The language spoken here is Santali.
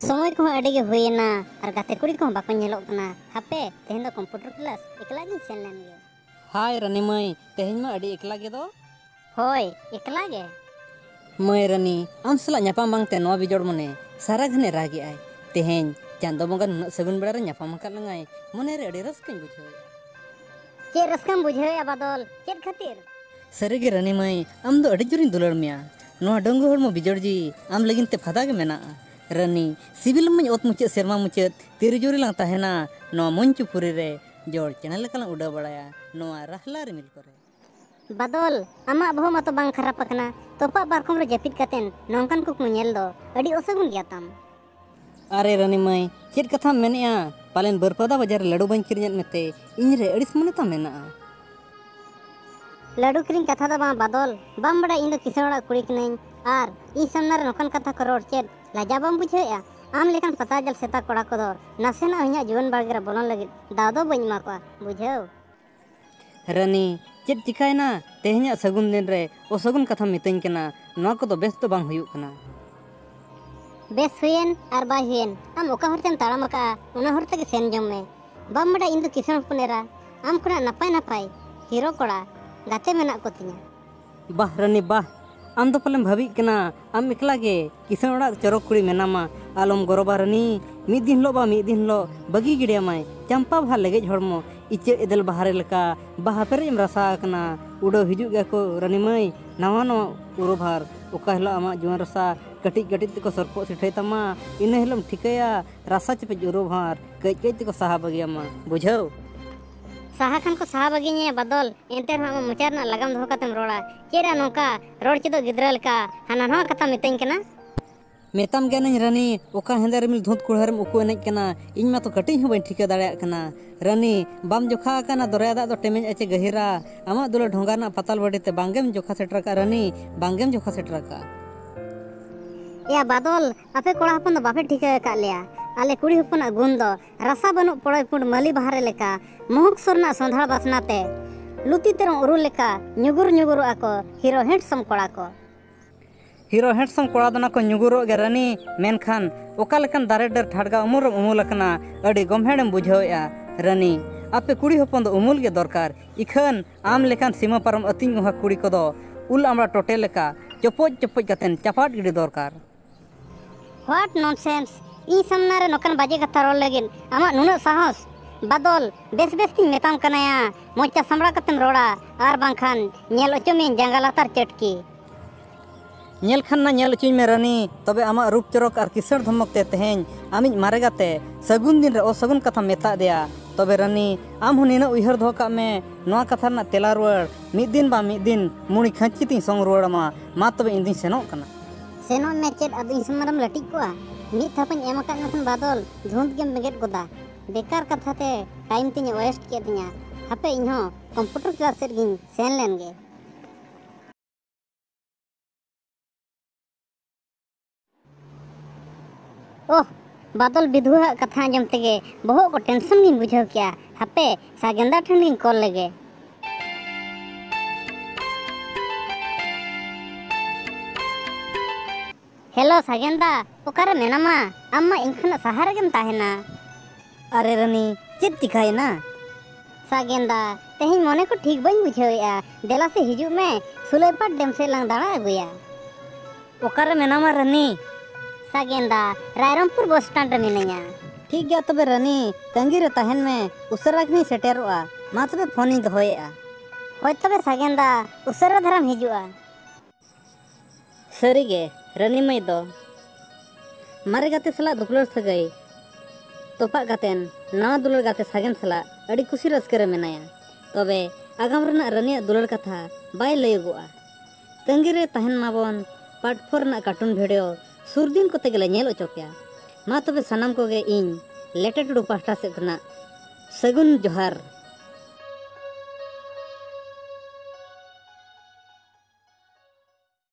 समय को अड़ी गे हुईना और गाते कुड़ी को बाको नेलोग कना हापे तेहेन दो कंप्यूटर क्लास एकला गिन सेन लेन गे। हाय रानी मई तेहेन मा अड़ी एकला गे दो। होय एकला गे मई रानी आम सला ᱧᱟᱯᱟᱢ बांगते नवा बिजोड़ मने सारा घने रागी आय तेहेन चांदो बंगा नुना सगुन बेड़ा रे ᱧᱟᱯᱟᱢ ᱟᱠᱟᱫ ᱞᱟᱝᱟᱭ मने रे अड़ी रस्काᱧ बुझाव चे रस्काम बुझावे बादल चेद खातिर सारी गे रानी मई आम दो अड़ी जोरिन दुलड़ मिया नवा डंगु हड़मो बिजोड़ जी आम लगिन ते फादा गे मेना रानी सिविल मई ओत मुचाद सेरमा मुचाद तेरी जोरी लांग ताहेना नवा मंचुपुरी रे जोड़ चेना लेका लांग उड़ा बड़ाया नवा रहला रिमिल करे बादल आमा बहु मतो बांग खराब पकना तोपा बारकम रे जपित कतेन नौकान कुकमु नेल दो अड़ी ओसगुन गया ताम। अरे रानी मई चेद कथा मेनेया पालेन बरपदा बाजार लड्डू बन किरियन मेते इन रे अड़िस मने ता मेना लड्डू किरिन कथा दा बादल बाम बड़ा इन दो किसनड़ा कुड़ी कनेन आर ई सामना रे नौकान कथा को रोड चेद लाजा बाम बुझाया आम लेकान पता जल सेता कोड़ा को दो नासेना हिया जीवन बागरा बोलन लगित दादो बइन मा को बुझाव रानी चेद चिकायना तेहेन्या सगुन दिन रे ओ सगुन कथा मितैन कना नवा को दो बेस तो बांग हुयुक कना base Huyen are bye Huyen आम ओका हरतेम ताड़ाम का उना हरते के सेन जम में बाम बड़ा इन दो किसान पुनेरा आम खुना नपाय नपाय हीरो कोड़ा गाते मेना को तिया बाह रानी बाह आम दो पलेम भाबी कना आम एकला गे किसान ओड़ा चरक कुड़ी मेनामा आलम गरोबा रानी मिद दिन लो बगी गिड़िया माय चंपा भा लेगेज हड़मो इचे एदल बहारे लेका बाहा पेरेम रसा कना उड़ो हिजुग गे को रानी मई नवा नवा उरोभार ओका हिलो आमा जुआन रसा कटिज कटिज तको सरपो सिठे तमा इन हिलम ठिकया रसा चपे उरोभार कज कज तको साहा बगियामा बुझाव साहा खान को साहा बगिने बादल एंते हम मुचार ना लगाम दो कतम रोड़ा चेरा नोका रोड चिदो गिद्रल का हाना नवा कथा मितैन कना मेताम गनई रानी ओका हेंदा रिमिल धुत कुड़हरम उकु एनेज कना इन मा तो कटिज हो बइन ठिका दाड़े कना रानी बाम जोखा कना दरया दा दो टेमेज अचे गहिरा आमा दुला ढोंगा ना पताल बड़ी ते बांगेम जोखा सेटरा का रानी बांगेम जोखा सेटरा का या बादल आपे कोड़ा हपन दो बापे ठिका का लिया आले कुड़ी हपन गुन दो रसा बनु पड़ोय पुंड मली बहारे लेका मोहक सरना संधाड़ बासनाते लुती तेरम उरु लेका नुगुर नुगुर आको हीरो हैंडसम कोड़ा को हीरो हैंडसम कोड़ा दना को नुगुरो गे रानी मेनखान ओका लेकन दारे डर ठाड़गा उमुर उमुलकना अड़ी गमहेड़म बुझावया रानी आपे कुड़ी हपन दो उमुल गे दरकार इखन आम लेकान सीमा पारम अतिंग गुहा कुड़ी को दो उल आमड़ा टोटे लेका चपोज चपोज कतेन चपाट गिड़ी दरकार व्हाट नॉनसेंस ई सामना रे नोकन बाजे कथा रोल लगिन आमा नुना साहस बादल बेस बेस तिन मेताम कनाया मोचा समड़ा कतेम रोड़ा आर बांखान नेल ओचोमेन जंगलातार चटकी नेल खान ना नेल चुई में रानी तबे आमा रूप चरक आर किसर धमक ते तेहेन आमिज मारेगाते सगुन दिन रे ओ सगुन कथा मेता देया तबे रानी आम हुनिना उइहर धो का में नवा कथा ना तेला रुवाड़ मिद दिन मुणी खंची तिन संग रुवाड़मा मा तबे इंदिन सेनोक कना सेनो में चेद अदु इसमरम लटिक कोआ मिद थापन एम का नथन बादल धुंद गेम मेगेट गोदा बेकार कथा ते टाइम तिन वेस्ट के दिया हापे इनहो कंप्यूटर क्लास से गिन सेन लेन गे ओह बादल विधुआ कथा जमते गे बहुत को टेंशन गिन बुझाव क्या हापे सागेंदा ठन गिन कॉल लगे हेलो सागेंदा ओकारे मेनामा अम्मा इनखना सहारे गेम ताहेना अरे रानी चेद चिकायना सागेंदा तेहिं मने को ठीक बइन बुझावया देला से हिजु में सुलेपाट डेम से लांग दाड़ा अगुया ओकारे मेनामा रानी सागेंदा रायरमपुर बस स्टैंड रे मिनैया ठीक गया तबे रानी तंगी रे ताहेन में उसरा गनी सेटेरोआ मा तबे फोन दोहयेआ होय तबे सागेंदा उसरा धरम हिजुआ सरी गे रानी मई दो मारे गाते सला दुपलर सगई तोपा गातेन नवा दुलर गाते सागेन सला अड़ी खुशी रस्के रे मेनाया तबे आगाम रना रानी दुलर कथा बाय लयगोआ तंगी रे ताहेन माबन पार्ट 4 ना कार्टून वीडियो सुरदिन कोते गेले नेल ओचोकया मा तबे सनम कोगे इन लेटेड पास्टा से खना सगुन जोहार।